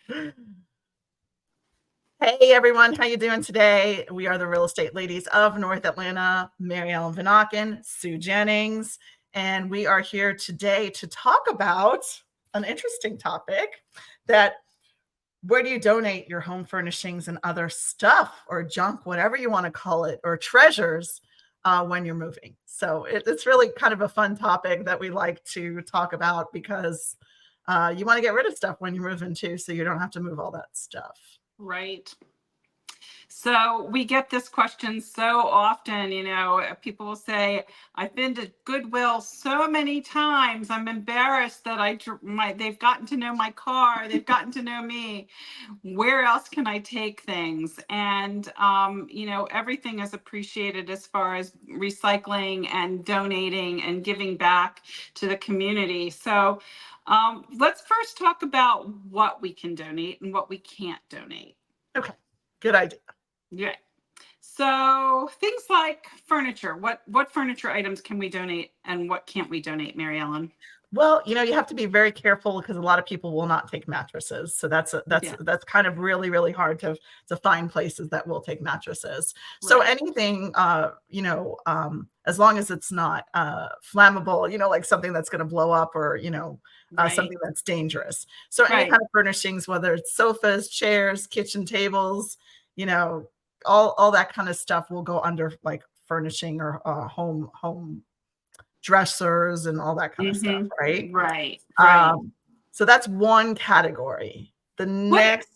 Hey everyone, how you doing today? We are the Real Estate Ladies of North Atlanta, Mary Ellen Van Auken, Sue Jennings, and we are here today to talk about an interesting topic that where do you donate your home furnishings and other stuff or junk, whatever you want to call it, or treasures when you're moving. So it's really kind of a fun topic that we like to talk about because you want to get rid of stuff when you're moving too, so you don't have to move all that stuff. Right. So we get this question so often, people will say, I've been to Goodwill so many times. I'm embarrassed that they've gotten to know my car. They've gotten to know me. Where else can I take things? And, everything is appreciated as far as recycling and donating and giving back to the community. So let's first talk about what we can donate and what we can't donate. Okay, good idea. Yeah. So things like furniture, what furniture items can we donate and what can't we donate, Mary Ellen? Well, you have to be very careful because a lot of people will not take mattresses. So that's kind of really, really hard to find places that will take mattresses. Right. So anything, as long as it's not flammable, like something that's going to blow up or, right. Something that's dangerous. So any kind of furnishings, whether it's sofas, chairs, kitchen tables, all that kind of stuff will go under like furnishing or home dressers and all that kind of stuff, right? Right. So that's one category. The next,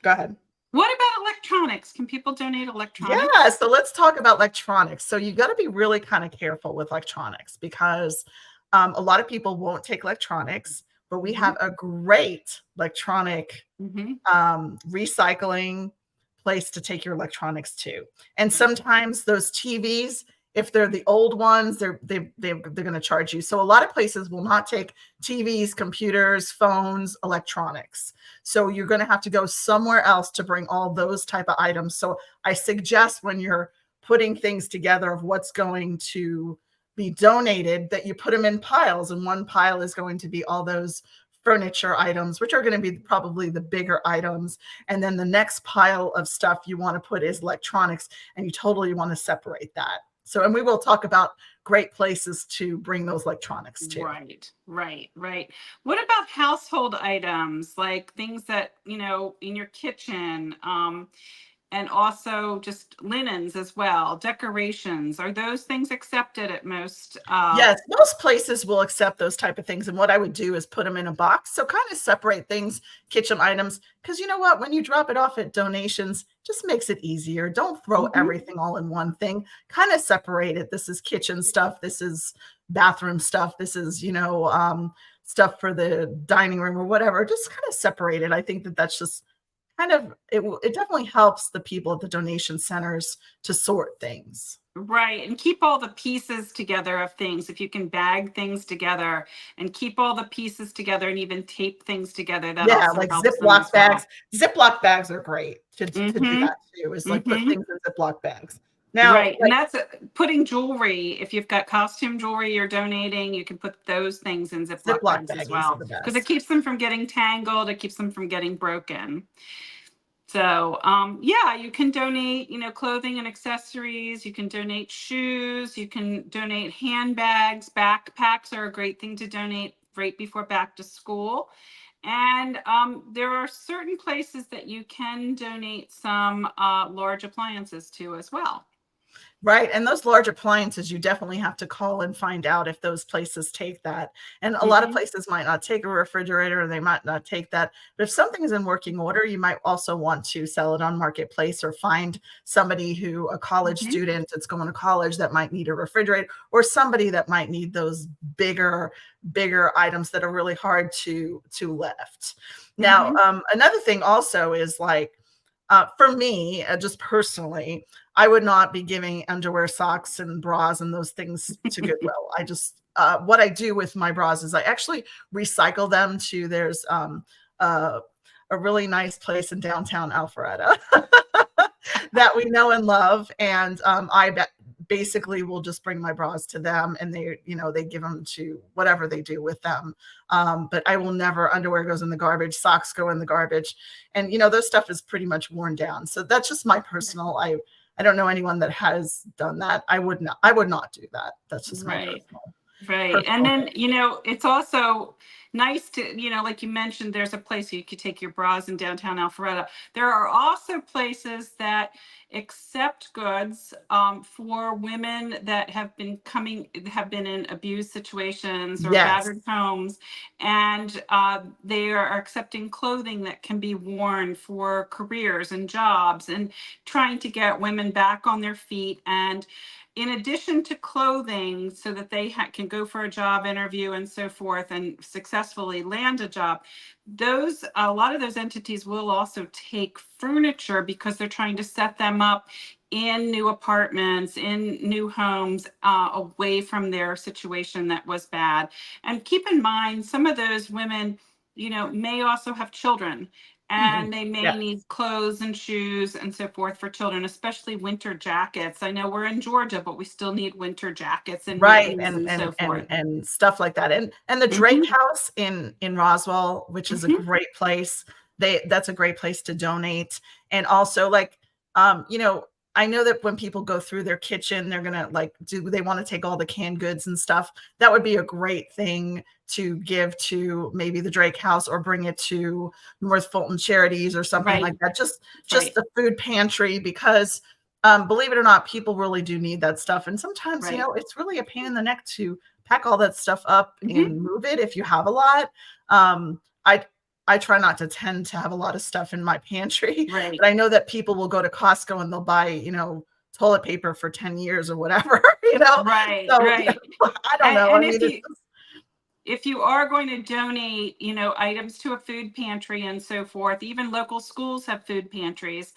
go ahead. What about electronics? Can people donate electronics? Yeah, so let's talk about electronics. So you got to be really kind of careful with electronics because a lot of people won't take electronics, but we have a great electronic recycling place to take your electronics to. And sometimes those TVs, if they're the old ones, they're going to charge you. So a lot of places will not take TVs, computers, phones, electronics. So you're going to have to go somewhere else to bring all those type of items. So I suggest when you're putting things together of what's going to be donated, that you put them in piles, and one pile is going to be all those furniture items, which are going to be probably the bigger items. And then the next pile of stuff you want to put is electronics, and you totally want to separate that. So, and we will talk about great places to bring those electronics to. Right. What about household items, like things that, in your kitchen, and also just linens as well, decorations? Are those things accepted at most? Yes, most places will accept those type of things. And what I would do is put them in a box. So kind of separate things, kitchen items, because you know what, when you drop it off at donations, just makes it easier. Don't throw everything all in one thing. Kind of separate it. This is kitchen stuff. This is bathroom stuff. This is, stuff for the dining room or whatever. Just kind of separate it. I think that's just kind of, it definitely helps the people at the donation centers to sort things. Right. And keep all the pieces together of things. If you can bag things together and keep all the pieces together and even tape things together, that also like helps Ziploc bags. Well. Ziploc bags are great to do that too. Is like put things in Ziploc bags. Now, right. And that's putting jewelry. If you've got costume jewelry you're donating, you can put those things in Ziploc bags as well, because it keeps them from getting tangled. It keeps them from getting broken. So, you can donate, clothing and accessories. You can donate shoes. You can donate handbags. Backpacks are a great thing to donate right before back to school. And there are certain places that you can donate some large appliances to as well. Right. And those large appliances, you definitely have to call and find out if those places take that. And a lot of places might not take a refrigerator, or they might not take that. But if something is in working order, you might also want to sell it on Marketplace, or find somebody a college student that's going to college that might need a refrigerator, or somebody that might need those bigger items that are really hard to lift. Now, another thing also is like, for me, just personally, I would not be giving underwear, socks, and bras and those things to Goodwill. I just, what I do with my bras is I actually recycle them to, there's a really nice place in downtown Alpharetta that we know and love. And I basically will just bring my bras to them, and they, they give them to whatever they do with them. But I will never, underwear goes in the garbage, socks go in the garbage. And, those stuff is pretty much worn down. So that's just my personal, I don't know anyone that has done that. I would not do that. That's just my Right. personal. Right. And then, it's also nice to, like you mentioned, there's a place you could take your bras in downtown Alpharetta. There are also places that accept goods for women that have been in abused situations or Yes. battered homes. And they are accepting clothing that can be worn for careers and jobs and trying to get women back on their feet. And in addition to clothing, so that they can go for a job interview and so forth and successfully land a job, a lot of those entities will also take furniture because they're trying to set them up in new apartments, in new homes, away from their situation that was bad. And keep in mind, some of those women, may also have children. And they may Yes. need clothes and shoes and so forth for children, especially winter jackets. I know we're in Georgia, but we still need winter jackets and Right. mittens And, and so forth. and stuff like that. And the Drake House in Roswell, which is a great place. That's a great place to donate. And also, like, I know that when people go through their kitchen, they're going to they want to take all the canned goods and stuff. That would be a great thing to give to maybe the Drake House, or bring it to North Fulton Charities or something like that. Just the food pantry, because believe it or not, people really do need that stuff. And sometimes, it's really a pain in the neck to pack all that stuff up and move it if you have a lot. I try not to tend to have a lot of stuff in my pantry, but I know that people will go to Costco and they'll buy, toilet paper for 10 years or whatever, Right, So, right. I don't know. And I mean, if you are going to donate, items to a food pantry and so forth, even local schools have food pantries.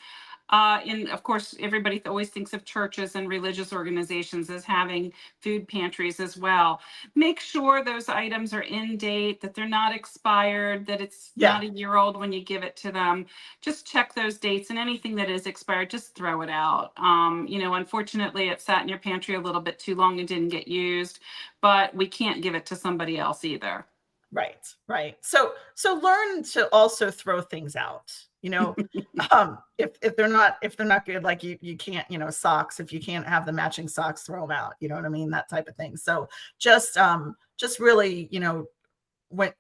And of course, everybody always thinks of churches and religious organizations as having food pantries as well. Make sure those items are in date, that they're not expired, that it's not a year old when you give it to them. Just check those dates, and anything that is expired, just throw it out. Unfortunately, it sat in your pantry a little bit too long and didn't get used, but we can't give it to somebody else either. Right. So learn to also throw things out. If they're not good, like you can't, socks, if you can't have the matching socks, throw them out. You know what I mean? That type of thing. So just really,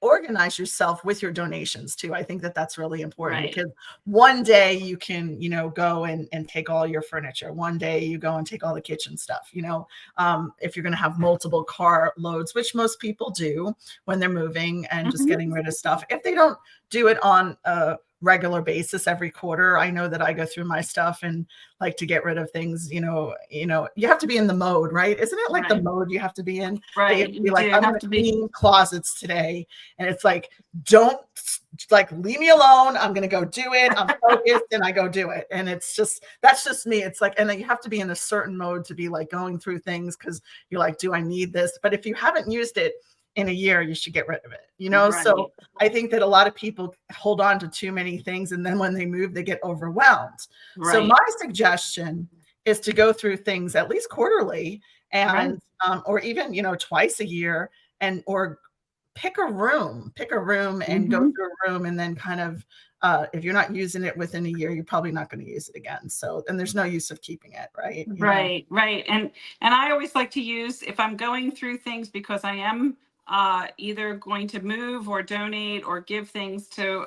organize yourself with your donations too. I think that that's really important, because one day you can, go and take all your furniture. One day you go and take all the kitchen stuff, if you're going to have multiple car loads, which most people do when they're moving and just getting rid of stuff. If they don't do it on a regular basis every quarter, I know that I go through my stuff and like to get rid of things, you have to be in the mode, right? Isn't it like the mode you have to be in? Right. You have to be like, I'm going to clean closets today. And it's like, don't leave me alone. I'm going to go do it. I'm focused and I go do it. And it's just, that's just me. It's like, and then you have to be in a certain mode to be like going through things, because you're like, do I need this? But if you haven't used it in a year, you should get rid of it, So I think that a lot of people hold on to too many things, and then when they move, they get overwhelmed. So my suggestion is to go through things at least quarterly, and or even twice a year, or pick a room and go through a room, and then kind of if you're not using it within a year, you're probably not going to use it again. So, and there's no use of keeping it, right? Right. And I always like to use, if I'm going through things, because I am either going to move or donate or give things to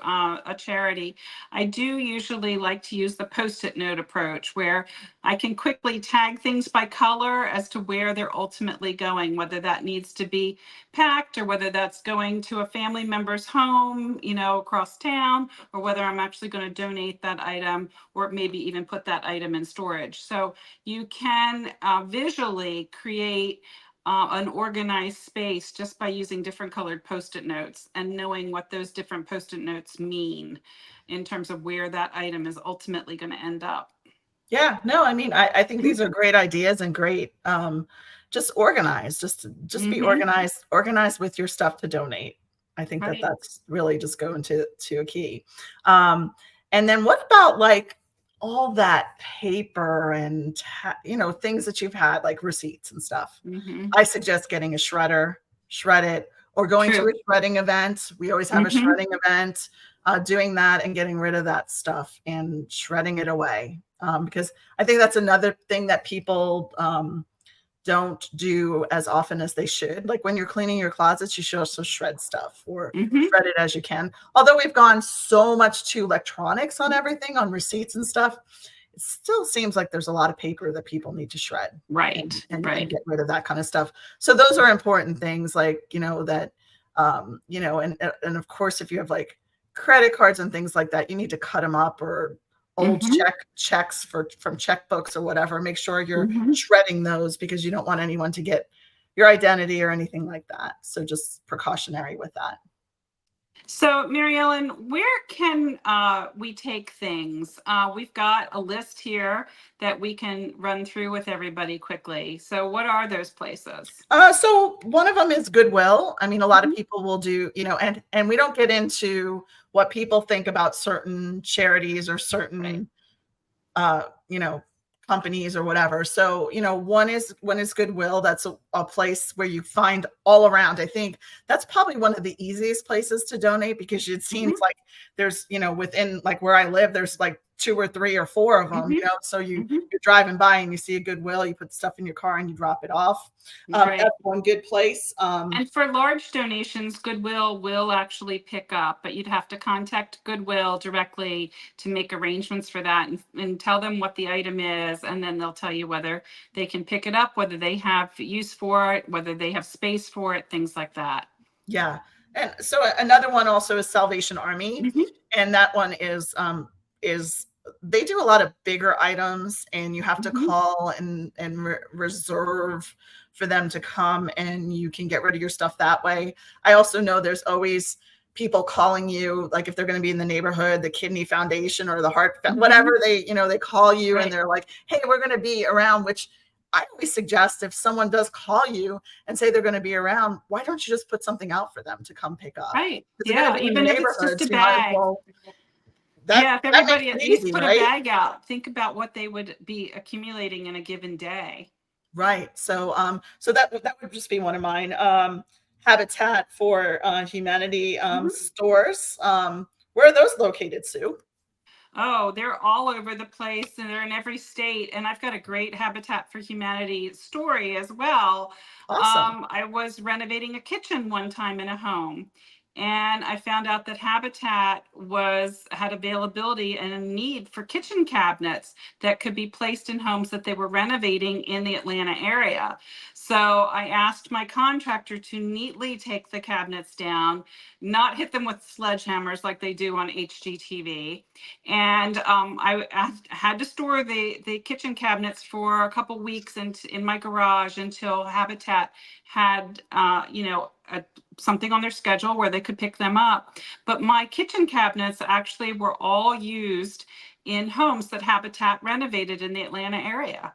a charity, I do usually like to use the Post-it note approach, where I can quickly tag things by color as to where they're ultimately going, whether that needs to be packed or whether that's going to a family member's home, across town, or whether I'm actually going to donate that item, or maybe even put that item in storage. So you can visually create an organized space just by using different colored Post-it notes and knowing what those different Post-it notes mean in terms of where that item is ultimately going to end up. Yeah, no, I mean, I think these are great ideas and great, just organized, just be organized with your stuff to donate. I think that's really just going to a key. And then what about all that paper and things that you've had like receipts and stuff. Mm-hmm. I suggest getting a shredder, shred it, or going to True. a shredding event. We always have a Mm-hmm. shredding event, doing that and getting rid of that stuff and shredding it away. Because I think that's another thing that people don't do as often as they should. Like when you're cleaning your closets, you should also shred stuff or Mm-hmm. shred it as you can. Although we've gone so much to electronics on everything, on receipts and stuff, it still seems like there's a lot of paper that people need to shred Right. and Right. get rid of that kind of stuff. So those are important things, like, that, and of course, if you have like credit cards and things like that, you need to cut them up, or old Mm-hmm. checks from checkbooks or whatever. Make sure you're Mm-hmm. shredding those, because you don't want anyone to get your identity or anything like that. So just precautionary with that. So, Mary Ellen, where can we take things? We've got a list here that we can run through with everybody quickly. So, what are those places? So one of them is Goodwill. I mean, a lot of Mhm. people will do, and we don't get into what people think about certain charities or Right. certain uh, you know, companies or whatever. So, one is Goodwill. That's a place where you find all around. I think that's probably one of the easiest places to donate, because it seems Mm-hmm. like there's, within like where I live, there's like two or three or four of them, Mm-hmm. so Mm-hmm. you're driving by and you see a Goodwill, you put stuff in your car and you drop it off. Right. That's one good place. And for large donations, Goodwill will actually pick up, but you'd have to contact Goodwill directly to make arrangements for that, and tell them what the item is. And then they'll tell you whether they can pick it up, whether they have use for it, whether they have space for it, things like that. Yeah. And so another one also is Salvation Army. Mm-hmm. And that one is they do a lot of bigger items, and you have to Mm-hmm. call and reserve for them to come, and you can get rid of your stuff that way. I also know there's always people calling you, like if they're going to be in the neighborhood, the Kidney Foundation or the Heart, Mm-hmm. whatever, they call you and Right. they're like, hey, we're going to be around, which I always suggest, if someone does call you and say they're going to be around, why don't you just put something out for them to come pick up? Right. Because they're going Yeah. to be in your Even if it's neighborhood, just a so you might as bag. well. That Yeah. If that makes everybody at it least easy, put a right? bag out, think about what they would be accumulating in a given day. Right. So that would just be one of mine. Habitat for Humanity stores. Where are those located, Sue? Oh, they're all over the place and they're in every state. And I've got a great Habitat for Humanity story as well. Awesome. I was renovating a kitchen one time in a home, and I found out that Habitat had availability and a need for kitchen cabinets that could be placed in homes that they were renovating in the Atlanta area. So I asked my contractor to neatly take the cabinets down, not hit them with sledgehammers like they do on HGTV. And I had to store the kitchen cabinets for a couple weeks in my garage until Habitat had something on their schedule where they could pick them up. But my kitchen cabinets actually were all used in homes that Habitat renovated in the Atlanta area.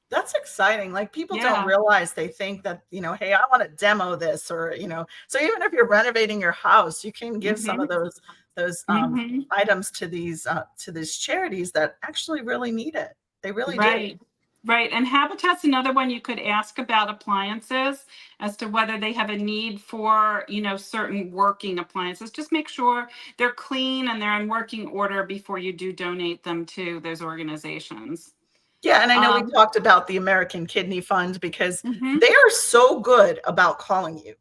That's exciting. Like, people don't Yeah. realize, they think that, hey, I want to demo this, or, so even if you're renovating your house, you can give some of Hmm. those Hmm. items to these charities that actually really need it. They really do. Right. Right. And Habitat's another one you could ask about appliances as to whether they have a need for, certain working appliances. Just make sure they're clean and they're in working order before you do donate them to those organizations. Yeah, and I know we Um, talked about the American Kidney Fund, because mhm. they are so good about calling you.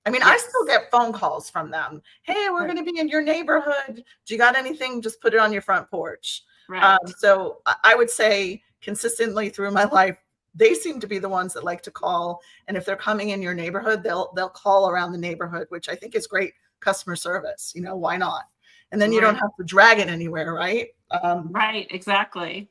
I mean, I still Yes. get phone calls from them. Hey, we're Right. going to be in your neighborhood. Do you got anything? Just put it on your front porch. Right. So I would say consistently through my life, they seem to be the ones that like to call. And if they're coming in your neighborhood, they'll call around the neighborhood, which I think is great customer service. Why not? And then you don't Right. have to drag it anywhere, right? Right. Exactly.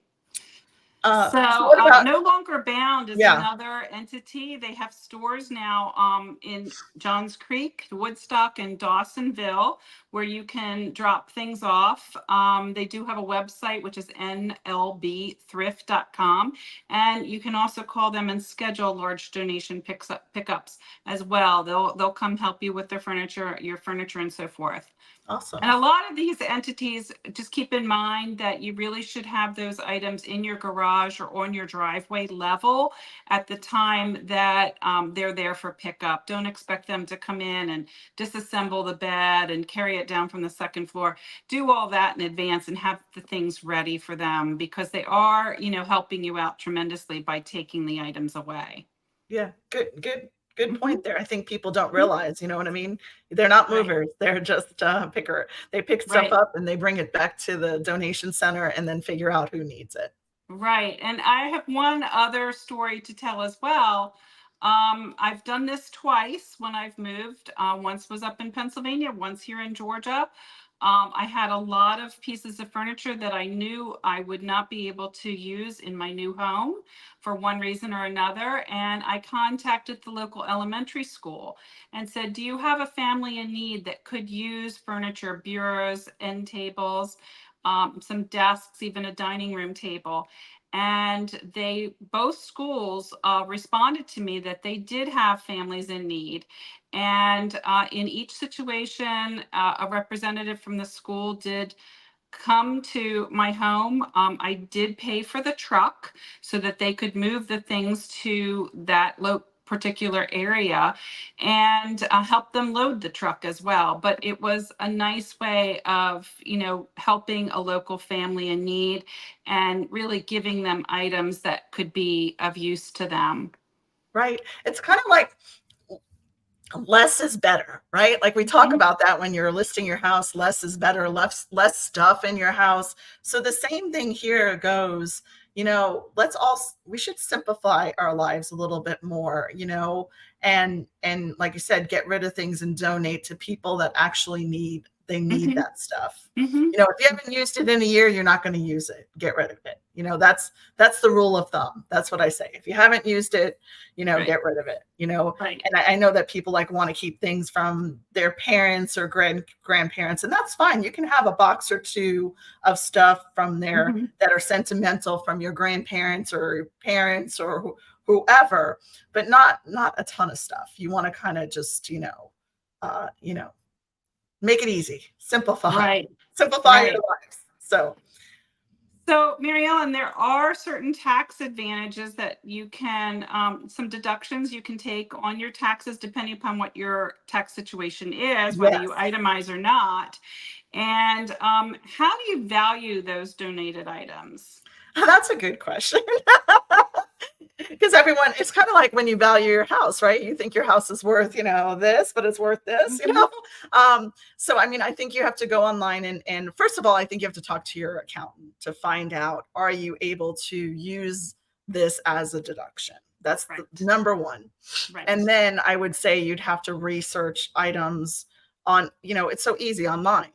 So So, what about, No Longer Bound is yeah. another entity. They have stores now in Johns Creek, Woodstock, and Dawsonville, where you can drop things off. They do have a website, which is nlbthrift.com. And you can also call them and schedule large donation pickups as well. They'll come help you with their furniture, your furniture, and so forth. And Awesome. a lot of these entities, just keep in mind that you really should have those items in your garage or on your driveway level at the time that they're there for pickup. Don't expect them to come in and disassemble the bed and carry it down from the second floor. Do all that in advance and have the things ready for them, because they are, helping you out tremendously by taking the items away. Yeah, good Hmm. point there. I think people don't realize, you know what I mean? They're not Right, movers. They're just picker. They pick stuff right. up and they bring it back to the donation center and then figure out who needs it. Right. And I have one other story to tell as well. I've done this twice when I've moved. Once was up in Pennsylvania, once here in Georgia. I had a lot of pieces of furniture that I knew I would not be able to use in my new home for one reason or another. And I contacted the local elementary school and said, do you have a family in need that could use furniture, bureaus, end tables, some desks, even a dining room table? And both schools responded to me that they did have families in need. And in each situation, a representative from the school did come to my home. I did pay for the truck so that they could move the things to that particular area, and help them load the truck as well. But it was a nice way of, helping a local family in need and really giving them items that could be of use to them. Right. It's kind of like less is better, right? Like we talk Mhm, about that when you're listing your house, less is better, less stuff in your house. So the same thing here goes, we should simplify our lives a little bit more, and like you said, get rid of things and donate to people that actually need mhm, that stuff. mhm. If you haven't used it in a year, you're not going to use it. Get rid of it. That's the rule of thumb. That's what I say. If you haven't used it, Right, get rid of it. right. And I know that people like want to keep things from their parents or grandparents, and that's fine. You can have a box or two of stuff from there Mhm. that are sentimental from your grandparents or your parents or whoever, but not a ton of stuff. You want to kind of just uh, you know, make it easy, simplify, Right, simplify your right. lives. So So, Mary Ellen, there are certain tax advantages that you can, some deductions you can take on your taxes depending upon what your tax situation is, whether you yes, itemize or not. And how do you value those donated items? that's a good question. Because everyone, it's kind of like when you value your house, right? You think your house is worth, this, but it's worth this, Hmm. So I mean, I think you have to go online and first of all, I think you have to talk to your accountant to find out, are you able to use this as a deduction? That's the Right, number one. And right. then I would say you'd have to research items on, it's so easy online.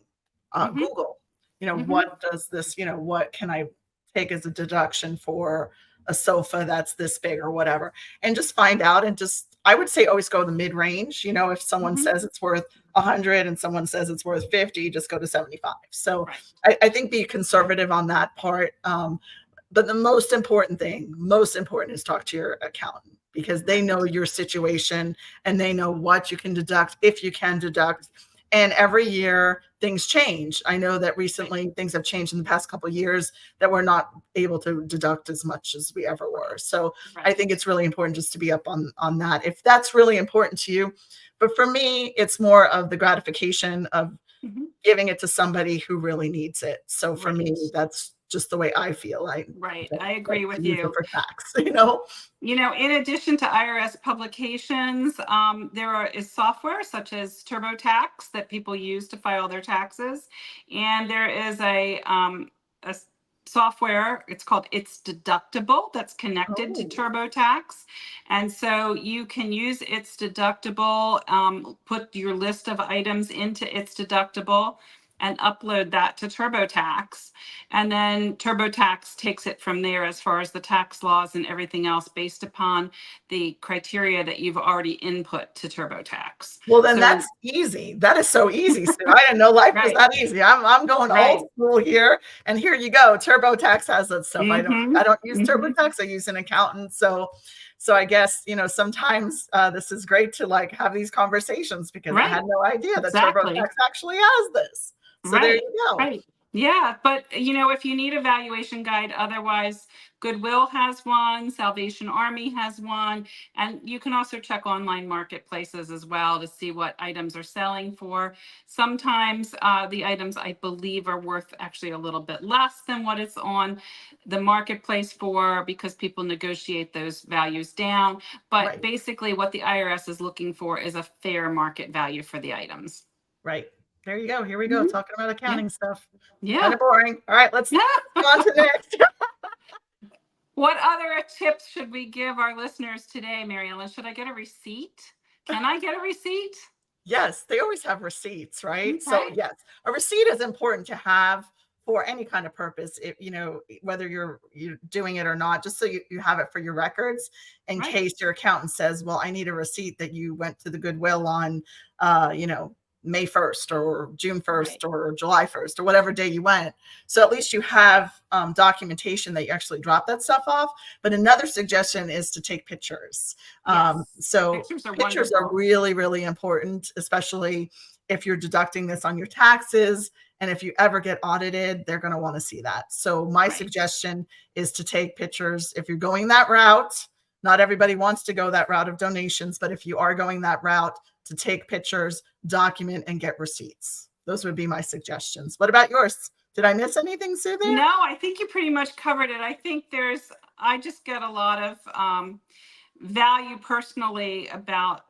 Hmm. Google, Hmm. what does this, what can I take as a deduction for a sofa that's this big or whatever, and just find out. And just, I would say always go the mid range. If someone Hmm. says it's worth 100 and someone says it's worth 50, just go to 75. So Right, I think be conservative on that part. But the most important is talk to your accountant, because they know right, your situation and they know what you can deduct, if you can deduct. And every year things change. I know that right, recently things have changed in the past couple of years that we're not able to deduct as much as we ever were. So I think right. it's really important just to be up on that, if that's really important to you. But for me, it's more of the gratification of Hmm. giving it to somebody who really needs it. So for me, Right, that's just the way I feel. I right. don't I like agree to with use it you. for tax. In addition to IRS publications, is software such as TurboTax that people use to file their taxes, and there is a software. It's called It's Deductible that's connected to Oh, TurboTax, and so you can use It's Deductible. Put your list of items into It's Deductible. and upload that to TurboTax. And then TurboTax takes it from there as far as the tax laws and everything else based upon the criteria that you've already input to TurboTax. Well, then So, that's easy. That is so easy, Sue. I didn't know life was right, that easy. I'm going right. old school here, and here you go. TurboTax has that stuff. Mm-hmm, I don't use mm-hmm. TurboTax. I use an accountant. So I guess sometimes this is great to like have these conversations because I Right, had no idea that TurboTax exactly. actually has this. So there Right, you go. right. Yeah, but if you need a valuation guide, otherwise Goodwill has one, Salvation Army has one, and you can also check online marketplaces as well to see what items are selling for. Sometimes the items I believe are worth actually a little bit less than what it's on the marketplace for because people negotiate those values down. But Right, basically what the IRS is looking for is a fair market value for the items. right. There you go. Here we go Mhm. talking about Yeah. accounting stuff. Kind Yeah. of boring. All right, let's Yeah. go on to the next. What other tips should we give our listeners today, Mary Ellen? Should I get a receipt? Can I get a receipt? Yes, they always have receipts, right? So Okay. yes, a receipt is important to have for any kind of purpose, whether you're doing it or not, just so you have it for your records in Right. case your accountant says, well, I need a receipt that you went to the Goodwill on uh, you know, May 1st or June Right. 1st or July 1st or whatever day you went. So at least you have documentation that you actually dropped that stuff off. But another suggestion is to take pictures. Yes. So Pictures are pictures are wonderful. really, really important, especially if you're deducting this on your taxes. And if you ever get audited, they're going to want to see that. So my Right. suggestion is to take pictures. If you're going that route, not everybody wants to go that route of donations, but if you are going that route, to take pictures, document, and get receipts. Those would be my suggestions. What about yours? Did I miss anything, Sue, there? No, I think you pretty much covered it. I just get a lot of value personally about,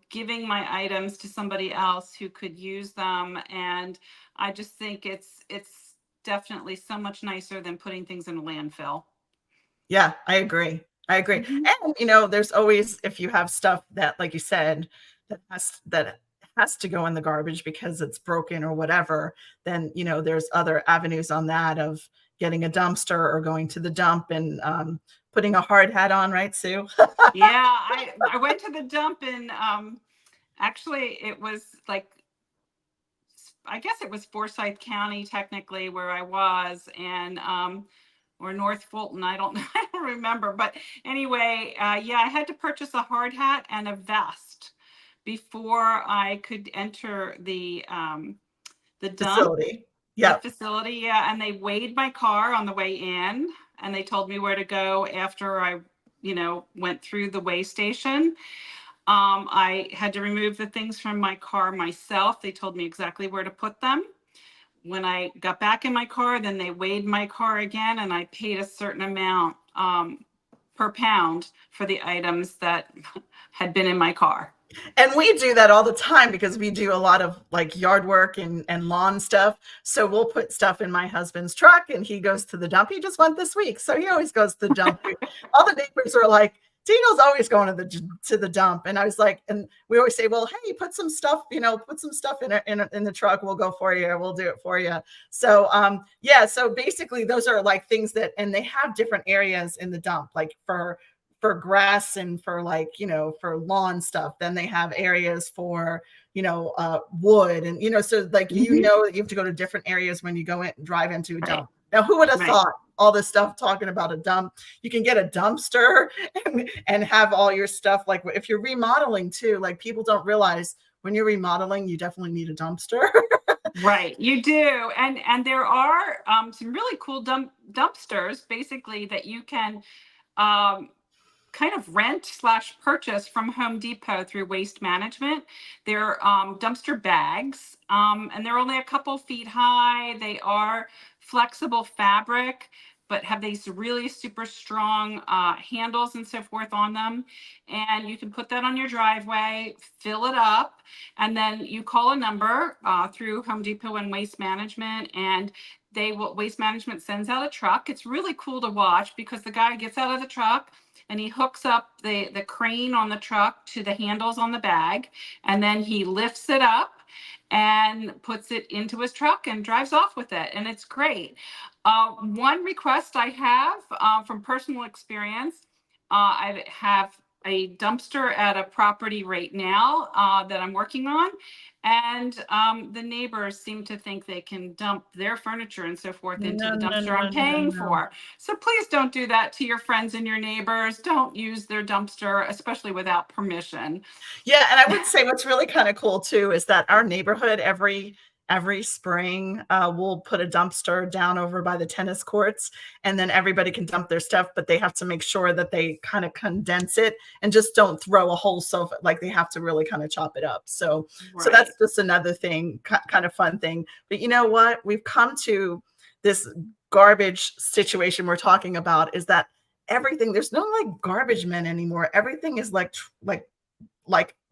giving my items to somebody else who could use them. And I just think it's definitely so much nicer than putting things in a landfill. Yeah, I agree. I agree. Mhm. And there's always, if you have stuff that, like you said, that has to go in the garbage because it's broken or whatever, then there's other avenues on that of getting a dumpster or going to the dump and putting a hard hat on, right, Sue? Yeah, I went to the dump and actually it was like I guess it was Forsyth County technically where I was and or North Fulton, I don't I don't remember, but anyway, yeah, I had to purchase a hard hat and a vest before I could enter the dump, Facility. the Yep. facility. Yeah, and they weighed my car on the way in and they told me where to go after I went through the weigh station. I had to remove the things from my car myself. They told me exactly where to put them. When I got back in my car, then they weighed my car again, and I paid a certain amount per pound for the items that had been in my car. And we do that all the time because we do a lot of like yard work and lawn stuff. So we'll put stuff in my husband's truck and he goes to the dump. He just went this week. So he always goes to the dump. All the neighbors are like, Tino's always going to the dump. And I was like, and we always say, well, hey, put some stuff in the truck. We'll go for you. We'll do it for you. So yeah, so basically those are like things that, and they have different areas in the dump, like for grass and for like for lawn stuff. Then they have areas for wood and so like Mhm. that you have to go to different areas when you go in drive into a Right, dump. Now who would have right, thought all this stuff talking about a dump? You can get a dumpster and have all your stuff. Like if you're remodeling too, like people don't realize when you're remodeling you definitely need a dumpster. right. You do, and there are some really cool dumpsters, basically that you can um, kind of rent slash purchase from Home Depot through Waste Management. They're dumpster bags, and they're only a couple feet high. They are flexible fabric, but have these really super strong handles and so forth on them. And you can put that on your driveway, fill it up, and then you call a number through Home Depot and Waste Management, and Waste Management sends out a truck. It's really cool to watch because the guy gets out of the truck and he hooks up the crane on the truck to the handles on the bag, and then he lifts it up and puts it into his truck and drives off with it. And it's great. One request I have from personal experience, I have a dumpster at a property right now that I'm working on. And the neighbors seem to think they can dump their furniture and so forth into No, the no, dumpster no, I'm no, paying no. for. So please don't do that to your friends and your neighbors. Don't use their dumpster, especially without permission. Yeah, and I would say what's really kind of cool too is that our neighborhood every spring we'll put a dumpster down over by the tennis courts, and then everybody can dump their stuff, but they have to make sure that they kind of condense it and just don't throw a whole sofa. Like they have to really kind of chop it up. So that's Right. just another thing, kind of fun thing. But you know what? We've come to this garbage situation we're talking about is that everything, there's no like garbage men anymore. Everything is like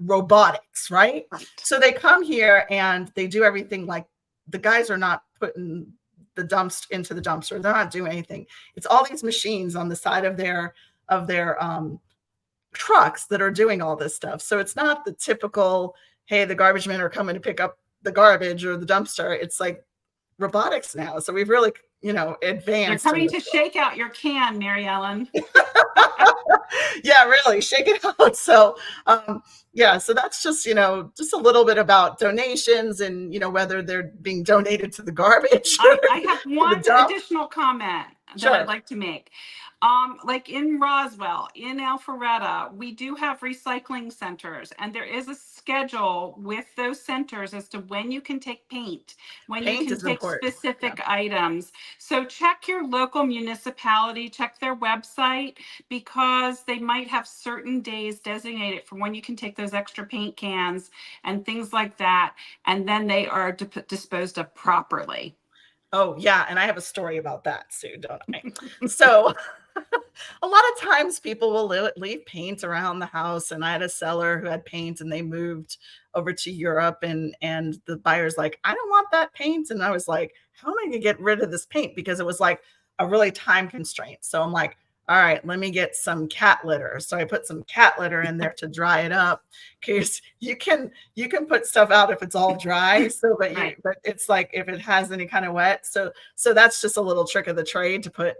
robotics, right? Right. So they come here and they do everything. Like the guys are not putting the dumps into the dumpster. They're not doing anything. It's all these machines on the side of their trucks that are doing all this stuff. So it's not the typical, hey, the garbage men are coming to pick up the garbage or the dumpster. It's like robotics now. So we've really, They're advanced in coming this to world. shake out your can, Mary Ellen. Yeah, really shake it out. So yeah, so that's just just a little bit about donations and whether they're being donated to the garbage or I have to the one dump. additional comment that I'd Sure. like to make. Like in Roswell, in Alpharetta, we do have recycling centers, and there is a schedule with those centers as to when you can take paint, when you Paint can is take important. Yeah. specific items. So check your local municipality, check their website, because they might have certain days designated for when you can take those extra paint cans and things like that, and then they are disposed of properly. Oh yeah, and I have a story about that, Sue, don't I? So a lot of times people will leave paint around the house, and I had a seller who had paint and they moved over to Europe, and the buyer's like, I don't want that paint. And I was like, how am I gonna get rid of this paint? Because it was like a really time constraint. So I'm like, all right, let me get some cat litter. So I put some cat litter in there to dry it up, because you can put stuff out if it's all dry. So Right. but it's like if it has any kind of wet. So that's just a little trick of the trade to put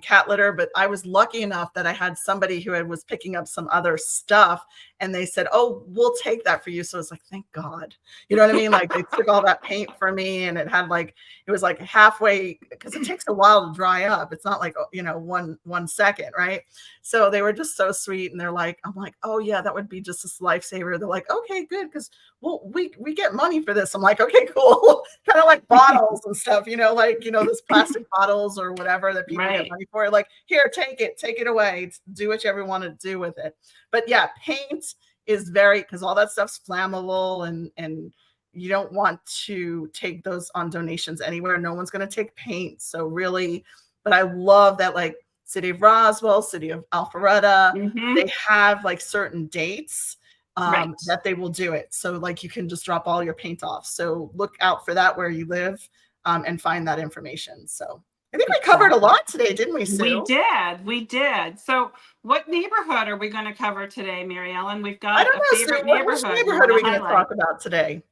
cat litter. But I was lucky enough that I had somebody who was picking up some other stuff, and they said, oh, we'll take that for you. So it's like, thank God. You know what I mean? Like they took all that paint for me, and it was like halfway, because it takes a while to dry up. It's not like, one second, right? So they were just so sweet, and I'm like, oh yeah, that would be just a lifesaver. They're like, okay, good, because we get money for this. I'm like, okay, cool. Kind of like bottles and stuff, those plastic bottles or whatever that people get Right. money for. Like, here, take it away. Do what you ever want to do with it. But yeah, paint is because all that stuff's flammable, and you don't want to take those on donations anywhere. No one's going to take paint. So really, but I love that, like City of Roswell, City of Alpharetta, Mm-hmm. they have like certain dates Right. that they will do it. So like you can just drop all your paint off. So look out for that where you live, and find that information. So I think we covered a Exactly. lot today, didn't we, We Sue? did. We did. So, what neighborhood are we going to cover today, Mary Ellen? We've I got don't a know, Sue. favorite Which neighborhood you neighborhood want are to we going to talk highlight. about today?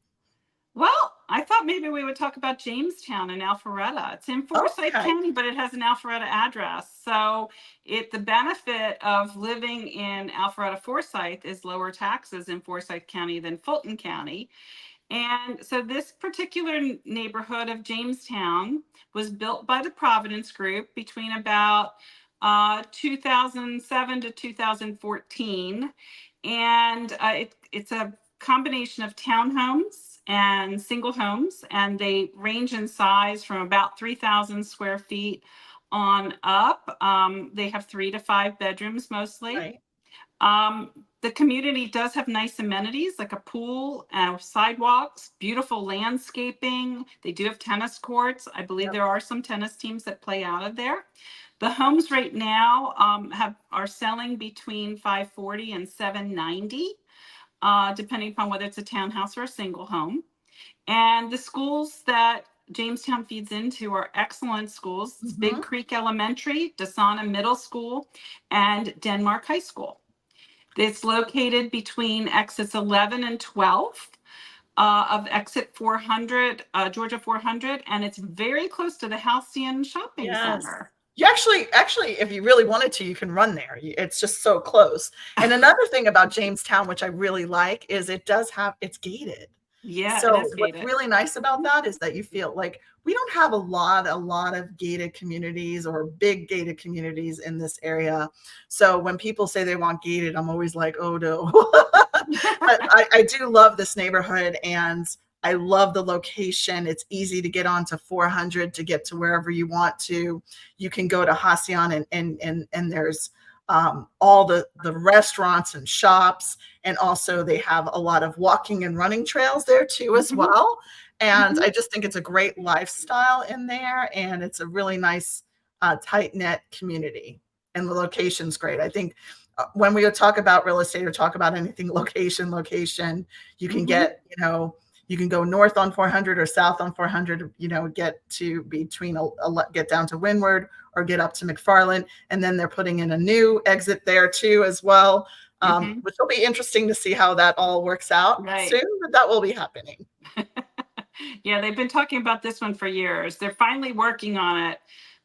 Well, I thought maybe we would talk about Jamestown and Alpharetta. It's in Forsyth Okay. County, but it has an Alpharetta address. So, the benefit of living in Alpharetta Forsyth is lower taxes in Forsyth County than Fulton County. And so this particular neighborhood of Jamestown was built by the Providence Group between about 2007 to 2014. And it's a combination of townhomes and single homes, and they range in size from about 3,000 square feet on up. They have 3 to 5 bedrooms mostly. Right. Um, the community does have nice amenities like a pool and sidewalks, beautiful landscaping. They do have tennis courts. I believe Yep. there are some tennis teams that play out of there. The homes right now are selling between 540 and 790, depending upon whether it's a townhouse or a single home. And the schools that Jamestown feeds into are excellent schools. It's Big Mm-hmm. Creek Elementary, Dasana Middle School, and Denmark High School. It's located between exits 11 and 12. of exit 400, Georgia 400, and it's very close to the Halcyon Shopping Yes. Center. You actually, if you really wanted to, you can run there. It's just so close. And another thing about Jamestown, which I really like, is it's gated. Yeah, it So is what's gated. really nice about that is that you feel like we don't have a lot of gated communities or big gated communities in this area. So when people say they want gated, I'm always like, oh no. But I do love this neighborhood, and I love the location. It's easy to get onto 400 to get to wherever you want to. You can go to Hacian, and there's all the restaurants and shops, and also they have a lot of walking and running trails there too as Mhm, well. And mhm. I just think it's a great lifestyle in there, and it's a really nice tight knit community. And the location's great. I think when we talk about real estate or talk about anything, location, you can Mhm. get, you can go north on 400 or south on 400, get to between get down to Windward or get up to McFarland. And then they're putting in a new exit there too as well, Mhm. which will be interesting to see how that all works out Right. soon, but that will be happening. Yeah, they've been talking about this one for years. They're finally working on it,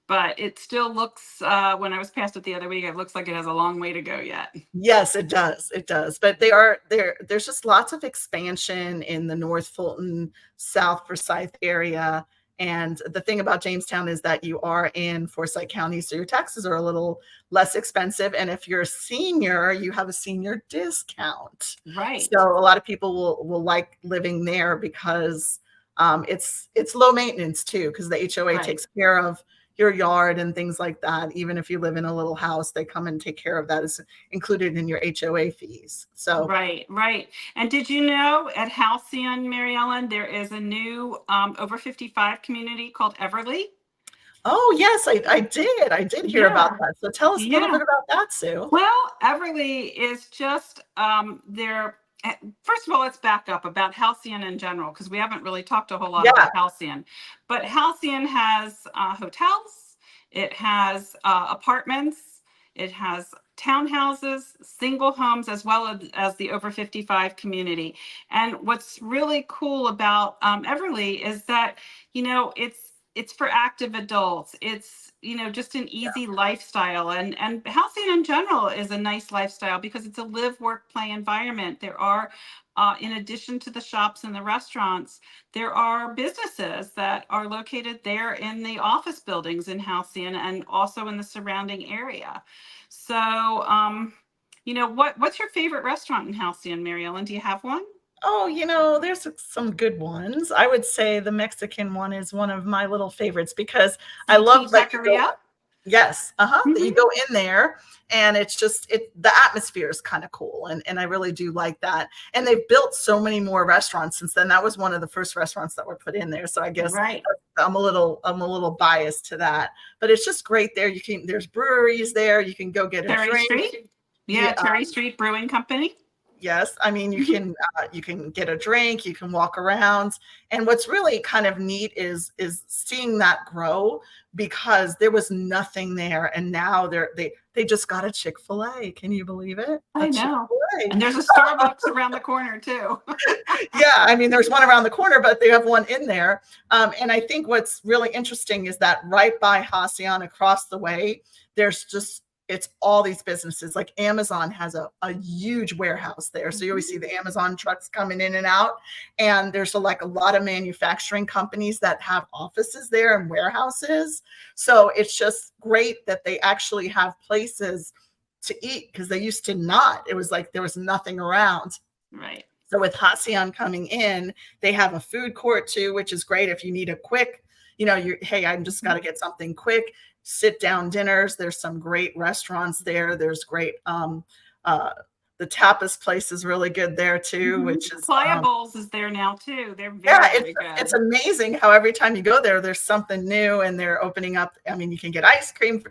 but it still looks, when I was past it the other week, it looks like it has a long way to go yet. Yes, it does. It does. But there's just lots of expansion in the North Fulton, South Forsyth area. And the thing about Jamestown is that you are in Forsyth County, so your taxes are a little less expensive. And if you're a senior, you have a senior discount. Right. So a lot of people will like living there because it's low maintenance too, because the HOA Right. takes care of your yard and things like that. Even if you live in a little house, they come and take care of that. It's included in your HOA fees. So, Right, right. And did you know at Halcyon, Mary Ellen, there is a new over 55 community called Everly? oh yes, I did hear about Yeah, that. So tell us a little yeah. bit about that, Sue. Well, Everly is just first of all, let's back up about Halcyon in general because we haven't really talked a whole lot Yeah, about Halcyon. But Halcyon has hotels, it has apartments, it has townhouses, single homes, as well as the over 55 community. And what's really cool about Everly is that it's for active adults. It's just an yeah, easy lifestyle, and Halcyon in general is a nice lifestyle because it's a live, work, play environment. There are in addition to the shops and the restaurants, there are businesses that are located there in the office buildings in Halcyon and also in the surrounding area. So, what's your favorite restaurant in Halcyon, Mary Ellen? Do you have one? oh, there's some good ones. I would say the Mexican one is one of my little favorites because I CT love that you go. Taqueria? Yes, that you Hmm. go in there, and it's just the atmosphere is kind of cool, and I really do like that. And they've built so many more restaurants since then. That was one of the first restaurants that were put in there, so I guess Right. I'm a little biased to that. But it's just great there. There's breweries there. You can go get a Cherry drink. Street? Yeah, Yeah, Cherry Street Brewing Company. yes, I mean Mhm. you can get a drink, you can walk around, and what's really kind of neat is seeing that grow because there was nothing there, and now they just got a Chick-fil-A. Can you believe it? A I know. Chick-fil-A. And there's a Starbucks around the corner too. Yeah, I mean, there's one around the corner, but they have one in there. And I think what's really interesting is that right by Hacian, across the way, there's just it's all these businesses. Like Amazon has a huge warehouse there, so you always see Mhm. the Amazon trucks coming in and out. And there's a lot of manufacturing companies that have offices there and warehouses. So it's just great that they actually have places to eat because they used to not. It was like there was nothing around. Right. So with Hacian coming in, they have a food court too, which is great if you need a quick, hey, I'm just got to get something quick, sit down dinners. There's some great restaurants there. There's great, uh, the tapas place is really good there too, Mhm. which is, Playa Bowls is there now too. They're yeah, very, it's very it's good. amazing how every time you go there, there's something new, and they're opening up. I mean, you can get ice cream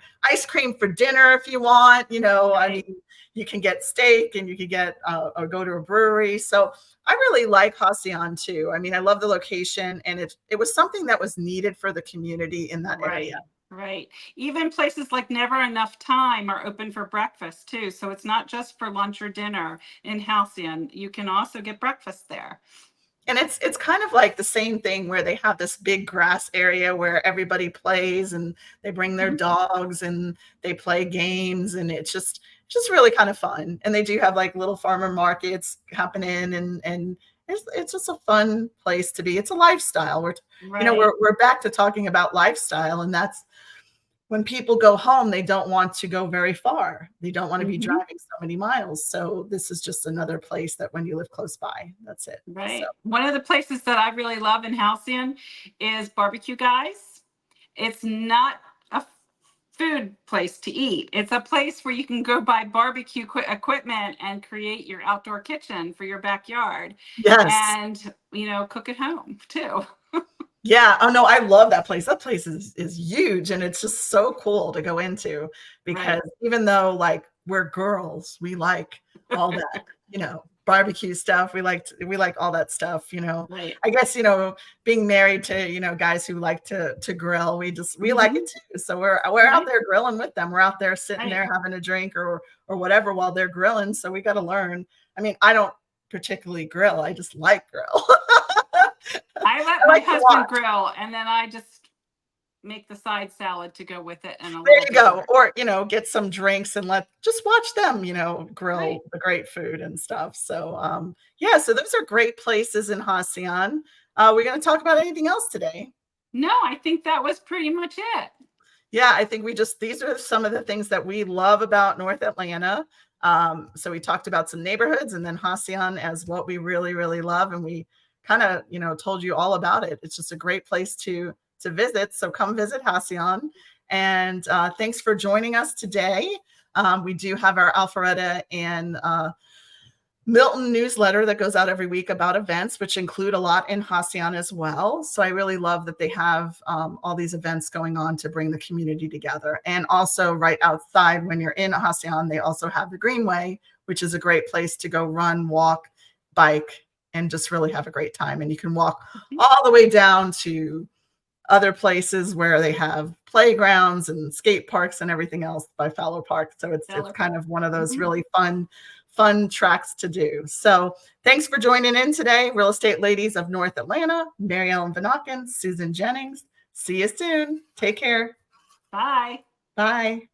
for dinner if you want. I Right. mean, you can get steak, and you can get or go to a brewery. So I really like Hacian too. I mean, I love the location, and it was something that was needed for the community in that area. Right. Right. Even places like Never Enough Time are open for breakfast too. So it's not just for lunch or dinner in Halcyon. You can also get breakfast there. And it's kind of like the same thing where they have this big grass area where everybody plays and they bring their Mhm. dogs and they play games, and it's just really kind of fun. And they do have like little farmer markets happening, and it's just a fun place to be. It's a lifestyle. Right. We're back to talking about lifestyle, and that's when people go home, they don't want to go very far. They don't want to be Mhm. driving so many miles. So this is just another place that when you live close by, that's it. So Right. One of the places that I really love in Halcyon is Barbecue Guys. It's not a food place to eat. It's a place where you can go buy barbecue equipment and create your outdoor kitchen for your backyard yes. and, cook at home too. Yeah. Oh no, I love that place. That place is huge, and it's just so cool to go into, because Right. even though like we're girls, we like all that, barbecue stuff. We like all that stuff. Right. I guess, being married to, guys who like to grill, we like it Hmm. too. So we're out Right. there grilling with them. We're out there sitting Right. there having a drink or whatever while they're grilling. So we got to learn. I mean, I don't particularly grill. I just like grill. I let I my like to husband watch. grill and then I just make the side salad to go with it and a There little you go. dessert. Or, get some drinks and just watch them, Right. grill the great food and stuff. So, yeah, so those are great places in Hacian. We're going to talk about anything else today. No, I think that was pretty much it. Yeah, I think these are some of the things that we love about North Atlanta. So we talked about some neighborhoods and then Hacian as what we really, really love. And we kind of, told you all about it. It's just a great place to visit. So come visit Hacian. And thanks for joining us today. We do have our Alpharetta and Milton newsletter that goes out every week about events, which include a lot in Hacian as well. So I really love that they have all these events going on to bring the community together. And also right outside when you're in Hacian, they also have the Greenway, which is a great place to go run, walk, bike, and just really have a great time. And you can walk Mhm. all the way down to other places where they have playgrounds and skate parks and everything else by Fowler Park. So it's Dollar kind Park. of one of those Mhm. really fun tracks to do. So thanks for joining in today, Real Estate Ladies of North Atlanta, Mary Ellen Vanaken, Susan Jennings. See you soon. Take care. Bye. Bye.